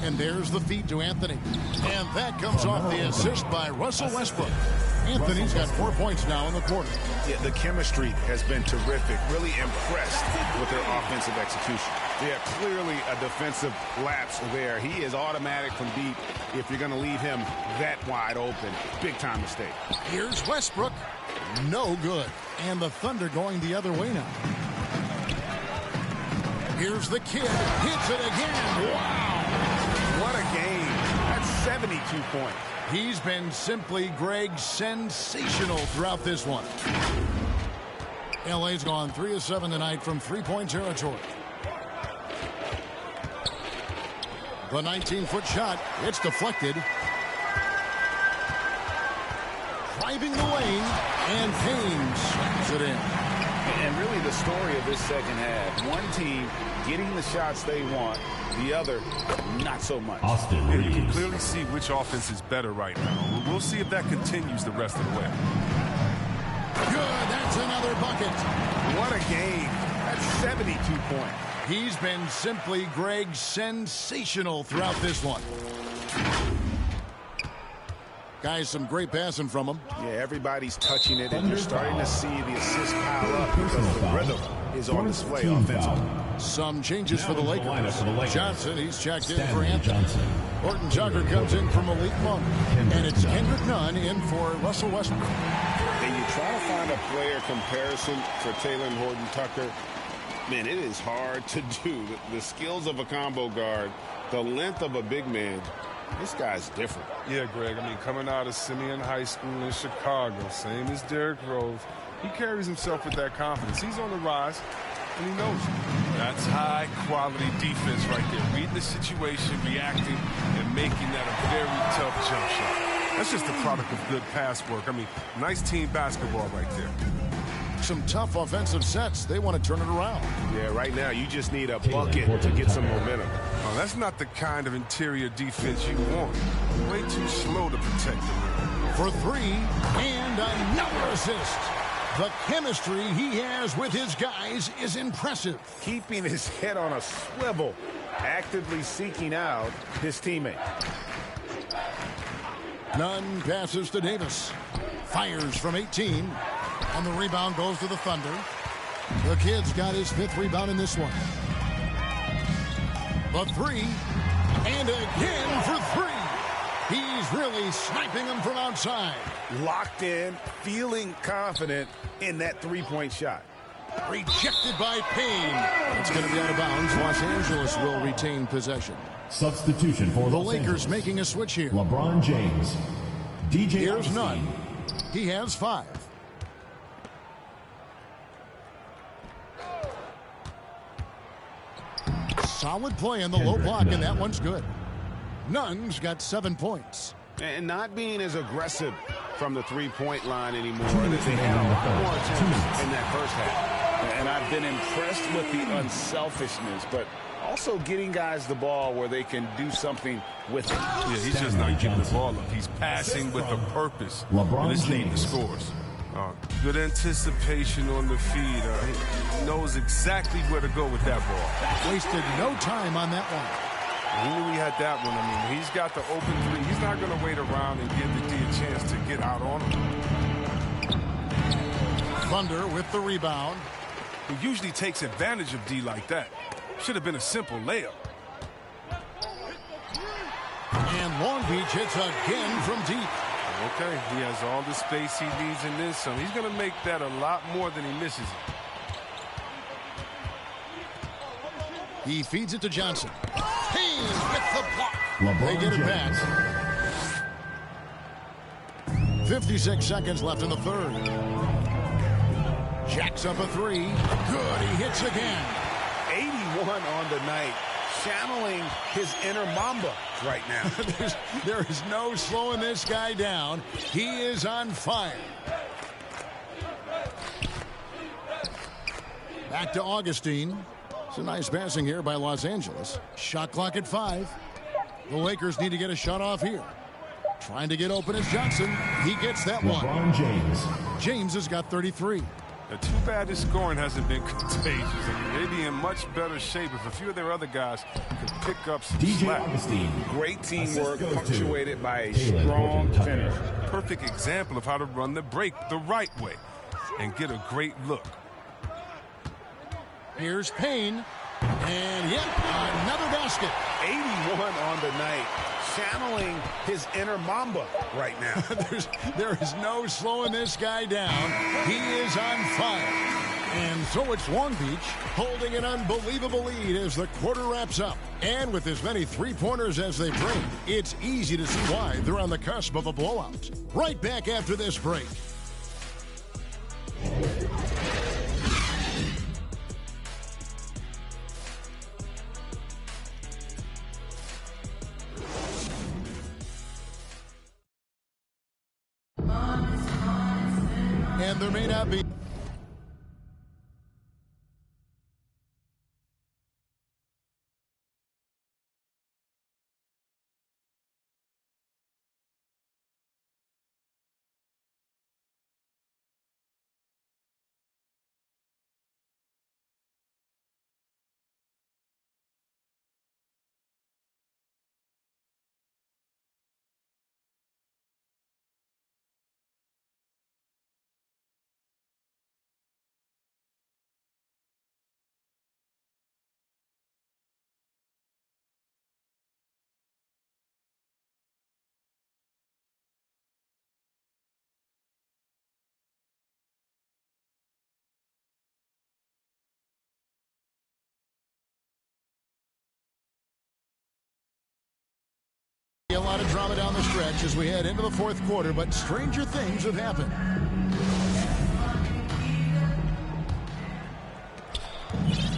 And there's the feed to Anthony. And that comes off the assist by Russell Westbrook. Anthony's got 4 points now in the quarter. Yeah, the chemistry has been terrific. Really impressed with their offensive execution. Yeah, clearly a defensive lapse there. He is automatic from deep if you're going to leave him that wide open. Big time mistake. Here's Westbrook. No good. And the Thunder going the other way now. Here's the kid. Hits it again. Wow. What a game. That's 72 points. He's been simply, Greg, sensational throughout this one. LA's gone 3 of 7 tonight from three-point territory. The 19-foot shot. It's deflected. Driving the lane, and Payne slams it in. And really the story of this second half, one team getting the shots they want, the other not so much. Yeah, you can clearly see which offense is better right now. We'll see if that continues the rest of the way. Good, that's another bucket. What a game. That's 72 points. He's been simply, Greg, sensational throughout this one. Guys, some great passing from him. Yeah, everybody's touching it, and you're starting to see the assists pile up because the rhythm is on display offensively. Some changes for the Lakers. Johnson, he's checked in for Anthony. Horton Tucker comes in for Malik Monk. And it's Kendrick Nunn in for Russell Westbrook. And you try to find a player comparison for Taylor and Horton Tucker. Man, it is hard to do. The skills of a combo guard, the length of a big man. This guy's different. Yeah, Greg. I mean, coming out of Simeon High School in Chicago, same as Derrick Rose, he carries himself with that confidence. He's on the rise, and he knows it. That's high-quality defense right there. Reading the situation, reacting, and making that a very tough jump shot. That's just the product of good pass work. I mean, nice team basketball right there. Some tough offensive sets. They want to turn it around. Yeah, right now you just need a bucket to get some momentum. Oh, that's not the kind of interior defense you want. Way too slow to protect them. For three, and another assist. The chemistry he has with his guys is impressive. Keeping his head on a swivel, actively seeking out his teammate. Nunn passes to Davis. Fires from 18. And the rebound goes to the Thunder. The kid's got his 5th rebound in this one. The three. And again for 3. He's really sniping them from outside. Locked in, feeling confident in that three-point shot. Rejected by Payne. It's going to be out of bounds. Los Angeles will retain possession. Substitution for the Los Lakers Angeles. Making a switch here. LeBron James. DJ Here's Nunn. He has 5. Solid play in the low block, and that one's good. Nunn's got 7 points. And not being as aggressive from the three-point line anymore. They had a lot more attempts in that first half. And I've been impressed with the unselfishness, but also getting guys the ball where they can do something with it. Yeah, he's just not giving the ball up. He's passing with a purpose. And it's leading to scores. Good anticipation on the feed. He knows exactly where to go with that ball. Wasted no time on that one. He knew he had that one. I mean, he's got the open three. He's not going to wait around and give the D a chance to get out on him. Thunder with the rebound. He usually takes advantage of D like that. Should have been a simple layup. And Long Beach hits again from deep. Okay, he has all the space he needs in this, so he's going to make that a lot more than he misses it. He feeds it to Johnson. Payne with the block. They get it back. 56 seconds left in the third. Jacks up a 3. Good, he hits again. 81 on the night. Channeling his inner Mamba right now. There is no slowing this guy down. He is on fire. Back to Augustine. Some nice passing here by Los Angeles. Shot clock at 5. The Lakers need to get a shot off here. Trying to get open is Johnson. He gets that one. LeBron James. James has got 33. Too bad this scoring hasn't been contagious. I mean, they'd be in much better shape if a few of their other guys could pick up some slack. Augustine. Great teamwork punctuated by a strong finish. Perfect example of how to run the break the right way and get a great look. Here's Payne. And yep, another basket. 81 on the night. Channeling his inner Mamba right now. There is no slowing this guy down. He is on fire. And so it's Long Beach holding an unbelievable lead as the quarter wraps up. And with as many three-pointers as they bring, it's easy to see why they're on the cusp of a blowout. Right back after this break. And there may not be. A lot of drama down the stretch as we head into the fourth quarter, but stranger things have happened.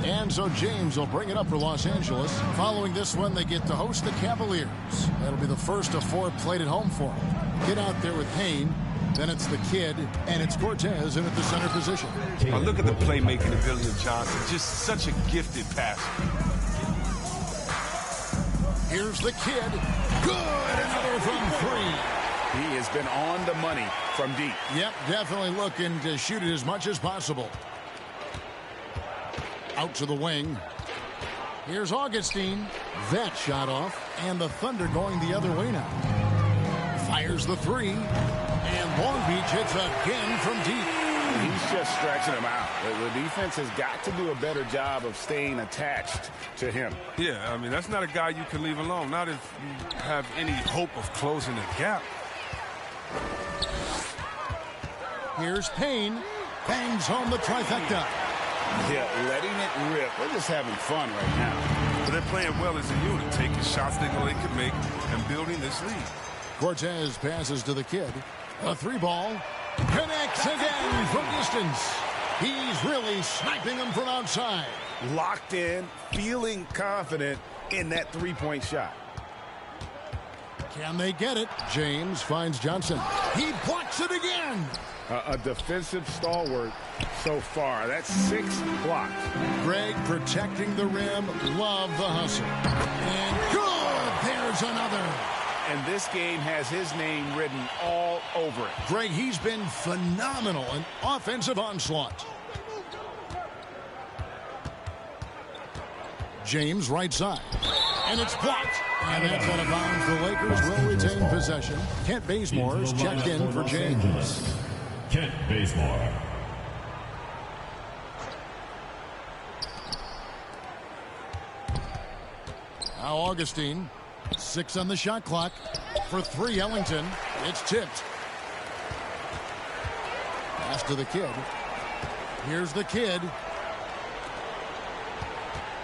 And so James will bring it up for Los Angeles. Following this one, they get to host the Cavaliers. That'll be the first of 4 played at home for them. Get out there with Payne. Then it's the kid, and it's Cortez in at the center position. Oh, look at the playmaking ability of Johnson. Just such a gifted passer. Here's the kid. Good! Another from 3. He has been on the money from deep. Yep, definitely looking to shoot it as much as possible. Out to the wing. Here's Augustine. That shot off, and the Thunder going the other way now. Fires the 3, and Long Beach hits again from deep. He's just stretching him out. The defense has got to do a better job of staying attached to him. Yeah, I mean, that's not a guy you can leave alone. Not if you have any hope of closing the gap. Here's Payne. Bangs home the trifecta. Yeah, letting it rip. We're just having fun right now. But they're playing well as a unit, taking shots they know they can make and building this lead. Cortez passes to the kid. A 3-ball. Connects again from distance. He's really sniping them from outside. Locked in, feeling confident in that 3-point shot. Can they get it? James finds Johnson. He blocks it again. A defensive stalwart so far. That's 6 blocks. Greg protecting the rim. Love the hustle. And good. There's another. And this game has his name written all over it. Greg, he's been phenomenal in offensive onslaught. James right side. And it's blocked. And that's out of bounds. The Lakers will retain possession. Kent Bazemore's checked in for James. Kent Bazemore. Now Augustine. 6 on the shot clock. For 3, Ellington. It's tipped. Pass to the kid. Here's the kid.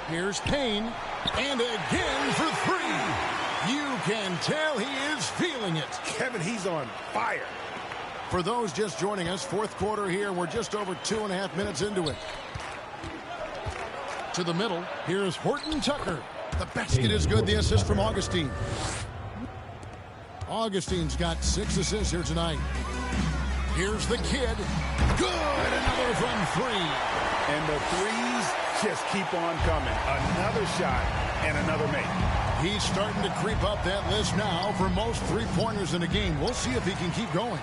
Here's Payne. And again for 3. You can tell he is feeling it. Kevin, he's on fire. For those just joining us, fourth quarter here. We're just over 2.5 minutes into it. To the middle. Here's Horton Tucker. The basket is good. The assist from Augustine. Augustine's got 6 assists here tonight. Here's the kid. Good. Another from 3. And the threes just keep on coming. Another shot and another make. He's starting to creep up that list now for most three-pointers in a game. We'll see if he can keep going.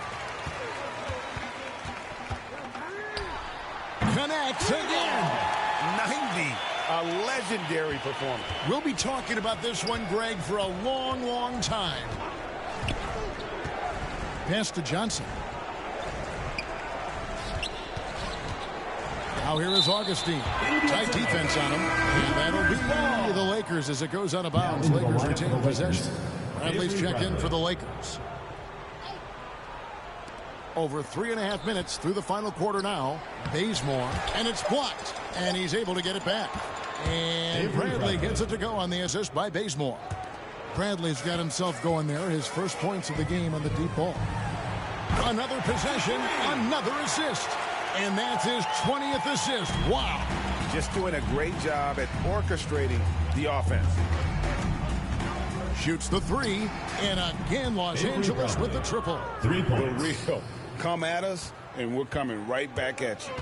Connects again. 90. A legendary performance. We'll be talking about this one, Greg, for a long, long time. Pass to Johnson. Now here is Augustine. Tight defense on him. And that'll be the Lakers as it goes out of bounds. Lakers retain possession. Bradley's checked in for the Lakers. Over 3.5 minutes through the final quarter now. Bazemore, and it's blocked. And he's able to get it back. And Bradley gets it to go on the assist by Bazemore. Bradley's got himself going there. His first points of the game on the deep ball. Another possession, another assist. And that's his 20th assist. Wow. Just doing a great job at orchestrating the offense. Shoots the three. And again, Los Angeles with the triple. 3 points. Real. Come at us, and we're coming right back at you.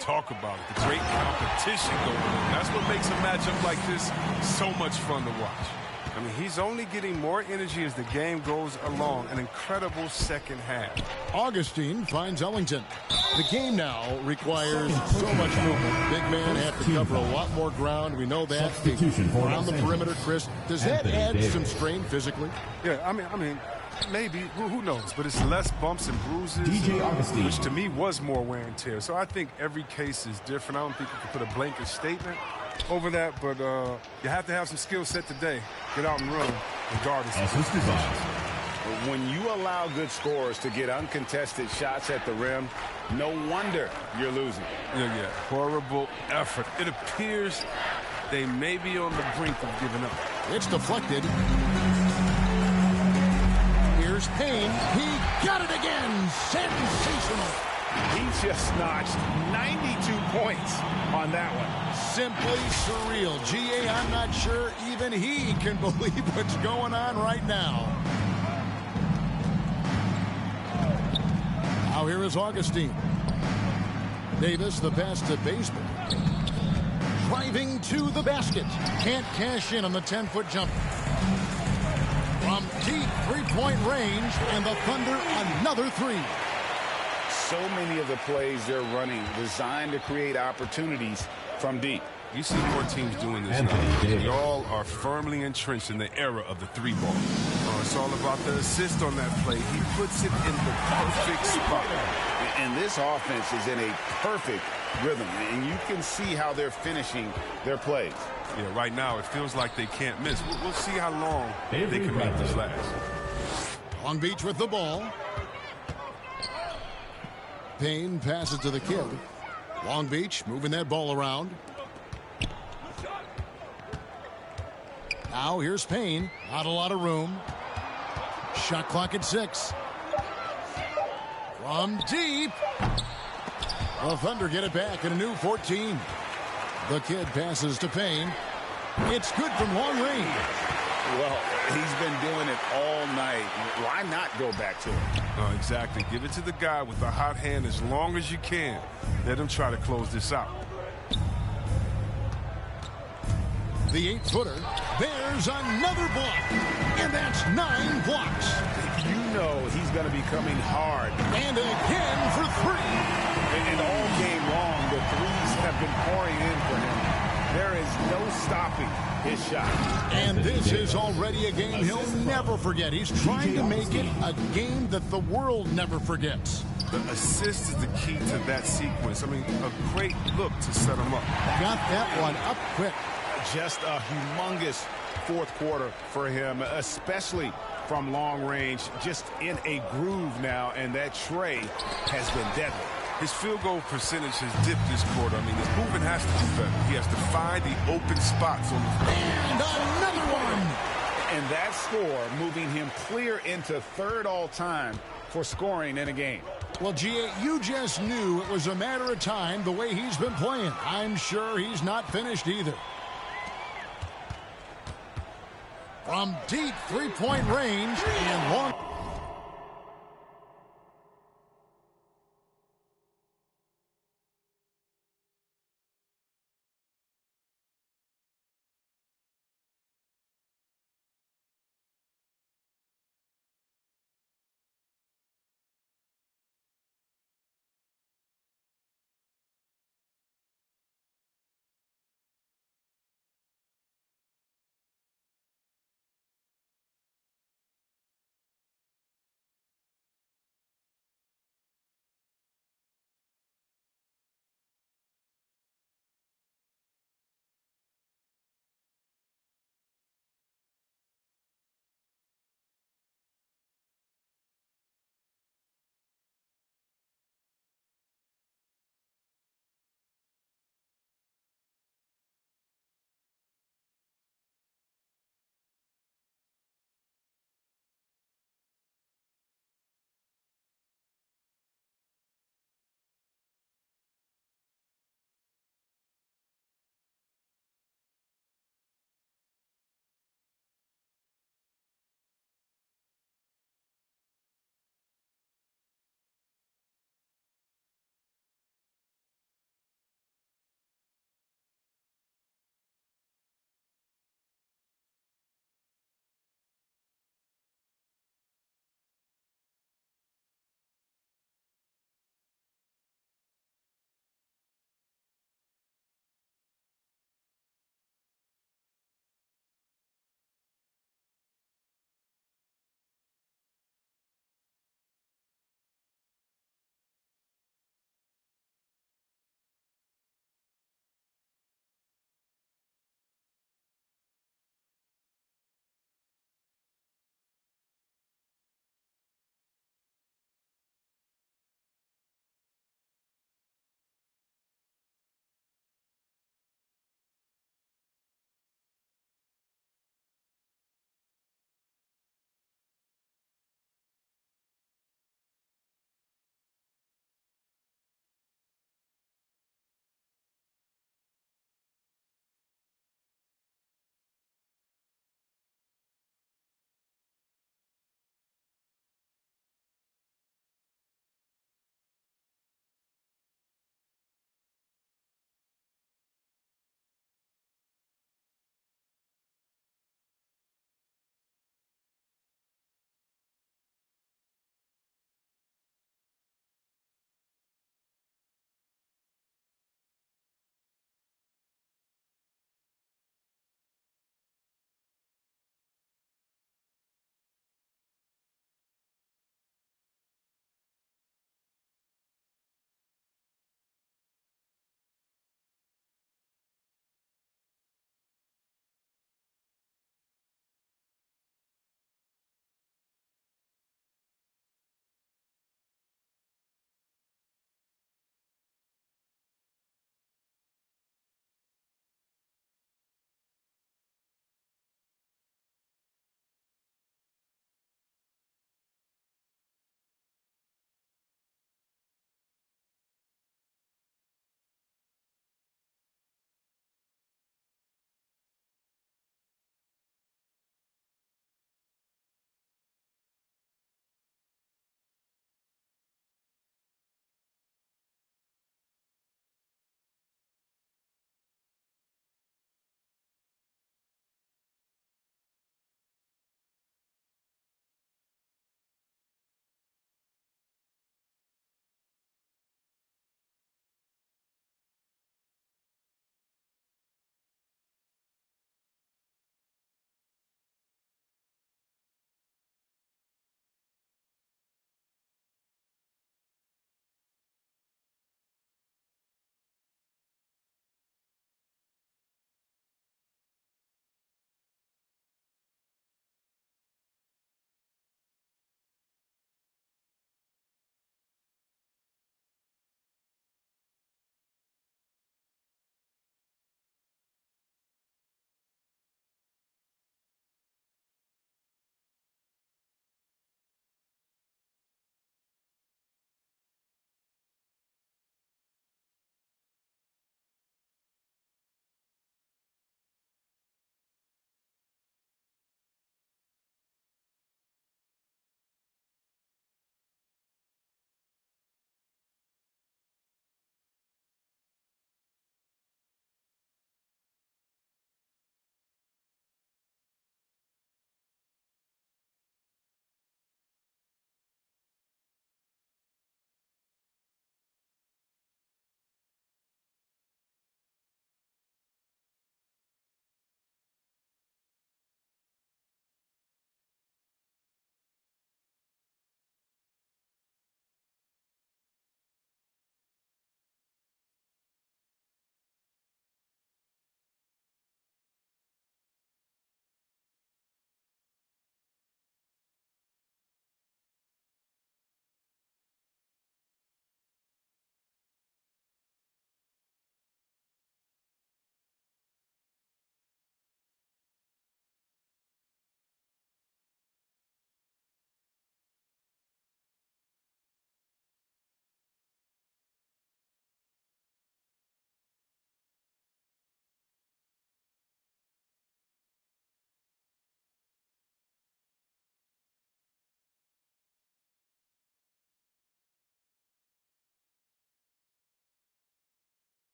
Talk about it. The great competition going on. That's what makes a matchup like this so much fun to watch. I mean, he's only getting more energy as the game goes along. An incredible second half. Augustine finds Ellington. The game now requires so much movement. Big men have to cover a lot more ground. We know that. Around the perimeter, Chris. Does that add some strain physically? Yeah, I mean, maybe. Who knows? But it's less bumps and bruises, which to me was more wear and tear. So I think every case is different. I don't think you can put a blanket statement over that, but you have to have some skill set today. Get out and run, regardless of the position. When you allow good scorers to get uncontested shots at the rim, no wonder you're losing. Yeah. Horrible effort. It appears they may be on the brink of giving up. It's deflected. Here's Payne. He got it again. Sensational. He just notched 92 points on that one. Simply surreal. G.A., I'm not sure even he can believe what's going on right now. Now here is Augustine. Davis, the pass to Bazemore. Driving to the basket. Can't cash in on the 10-foot jumper. From deep three-point range, and the Thunder another three. So many of the plays they're running designed to create opportunities from deep. You see more teams doing this now. They all are firmly entrenched in the era of the three ball. It's all about the assist on that play. He puts it in the perfect spot. And this offense is in a perfect rhythm. And you can see how they're finishing their plays. Yeah, right now it feels like they can't miss. We'll see how long they can make this last. Long Beach with the ball. Payne passes to the kid. Long Beach moving that ball around. Now here's Payne. Not a lot of room. Shot clock at 6. From deep. The Thunder get it back in a new 14. The kid passes to Payne. It's good from long range. Well, he's been doing it all night. Why not go back to him? Oh, exactly. Give it to the guy with the hot hand as long as you can. Let him try to close this out. The 8-footer. There's another block. And that's 9 blocks. You know he's going to be coming hard. And again for 3. And all game long, the threes have been pouring in for him. There is no stopping his shot. And this is already a game he'll never forget. He's trying to make it a game that the world never forgets. The assist is the key to that sequence. I mean, a great look to set him up. Got that one up quick. Just a humongous fourth quarter for him, especially from long range. Just in a groove now, and that tray has been deadly. His field goal percentage has dipped this quarter. I mean, his movement has to be better. He has to find the open spots on the floor. And another one. And that score moving him clear into third all-time for scoring in a game. Well, G.A., you just knew it was a matter of time the way he's been playing. I'm sure he's not finished either. From deep three-point range and long.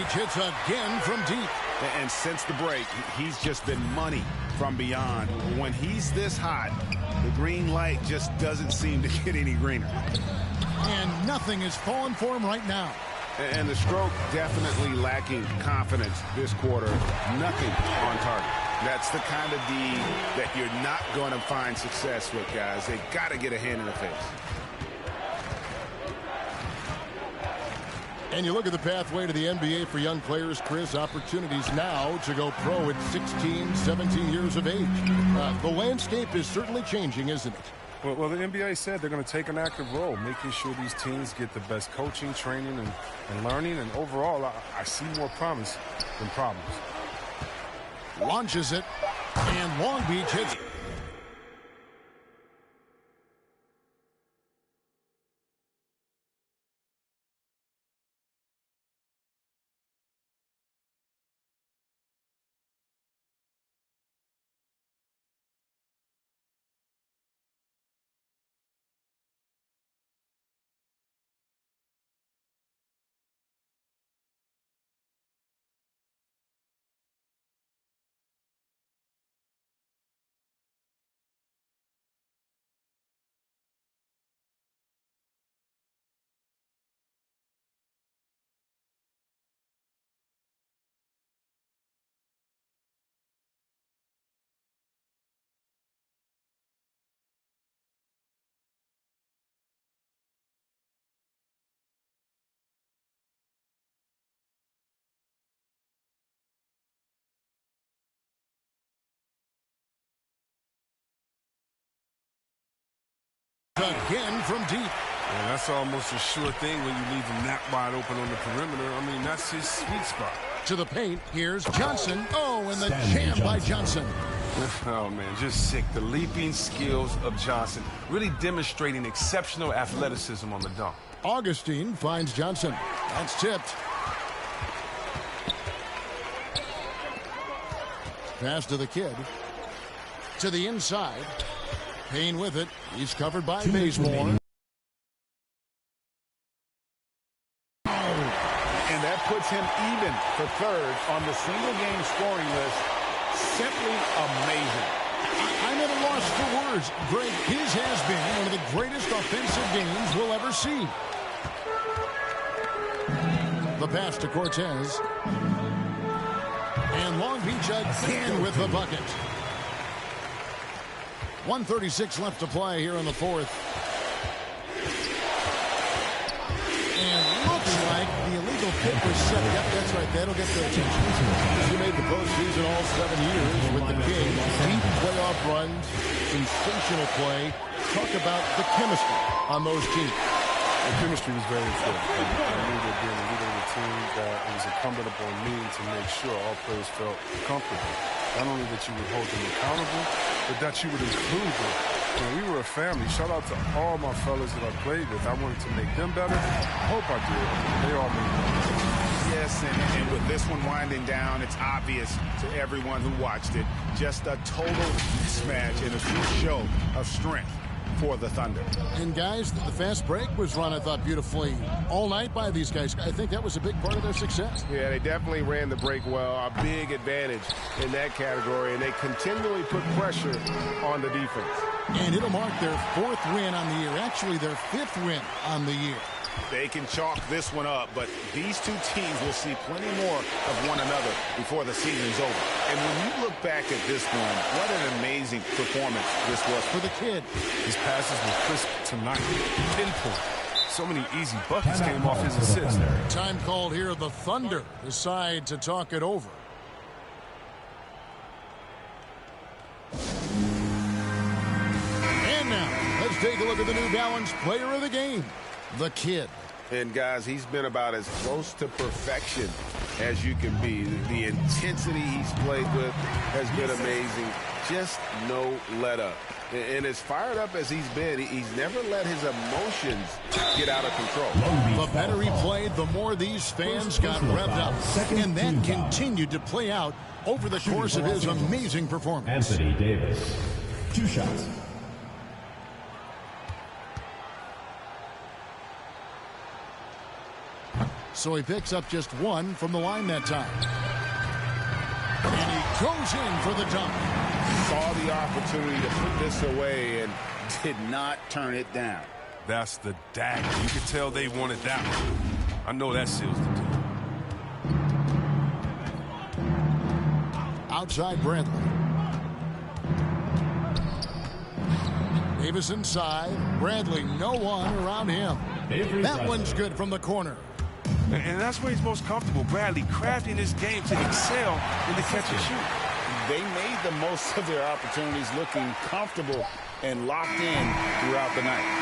Beach hits again from deep. And since the break, he's just been money from beyond. When he's this hot, the green light just doesn't seem to get any greener. And nothing is falling for him right now. And the stroke definitely lacking confidence this quarter. Nothing on target. That's the kind of D that you're not going to find success with, guys. They got to get a hand in the face. And you look at the pathway to the NBA for young players, Chris, opportunities now to go pro at 16, 17 years of age. The landscape is certainly changing, isn't it? Well, the NBA said they're going to take an active role, making sure these teams get the best coaching, training, and learning. And overall, I see more promise than problems. Launches it, and Long Beach hits. Again from deep. And that's almost a sure thing when you leave him that wide open on the perimeter. I mean, that's his sweet spot. To the paint, here's Johnson. Oh, and the jam by Johnson. Oh, man, just sick. The leaping skills of Johnson, really demonstrating exceptional athleticism on the dunk. Augustine finds Johnson. That's tipped. Pass to the kid. To the inside. Payne with it. He's covered by Bazemore. And that puts him even for third on the single-game scoring list. Simply amazing. I'm at a loss for words. Greg, his has been one of the greatest offensive games we'll ever see. The pass to Cortez. And Long Beach again with the bucket. 1:36 left to play here in the fourth. And looks like the illegal kick was set. Yep, that's right. That'll get the attention. He made the postseason all 7 years with the Kings. Deep playoff runs, sensational play. Talk about the chemistry on those teams. The chemistry was very important. I knew that being a leader of the team, that it was incumbent upon me to make sure all players felt comfortable. Not only that you would hold them accountable, but that you would include them. When we were a family, shout out to all my fellas that I played with. I wanted to make them better. I hope I did. They all made me. Yes, and with this one winding down, it's obvious to everyone who watched it. Just a total mismatch and a true show of strength for the Thunder. And guys, the fast break was run, I thought, beautifully all night by these guys. I think that was a big part of their success. Yeah, they definitely ran the break well. A big advantage in that category, and they continually put pressure on the defense. And it'll mark their 4th win on the year, actually their 5th win on the year. They can chalk this one up, but these two teams will see plenty more of one another before the season's over. And when you look back at this one, what an amazing performance this was for the kid. His passes were crisp tonight. Pinpoint. So many easy buckets came off his assist. Time called here. The Thunder decide to talk it over. And now, let's take a look at the New Balance player of the game, the kid. And guys, he's been about as close to perfection as you can be. The intensity he's played with has been amazing. Just no let up. And as fired up as he's been, he's never let his emotions get out of control. The better he played, the more these fans got revved up. And that continued to play out over the course of his amazing performance. Anthony Davis, 2 shots. so he picks up just one from the line that time. And he goes in for the dunk. Saw the opportunity to put this away and did not turn it down. That's the dagger. You could tell they wanted that one. I know that seals the deal. Outside Bradley. Davis inside. Bradley, no one around him. That one's good from the corner. And that's where he's most comfortable. Bradley crafting his game to excel in the catch and shoot. They made the most of their opportunities, looking comfortable and locked in throughout the night.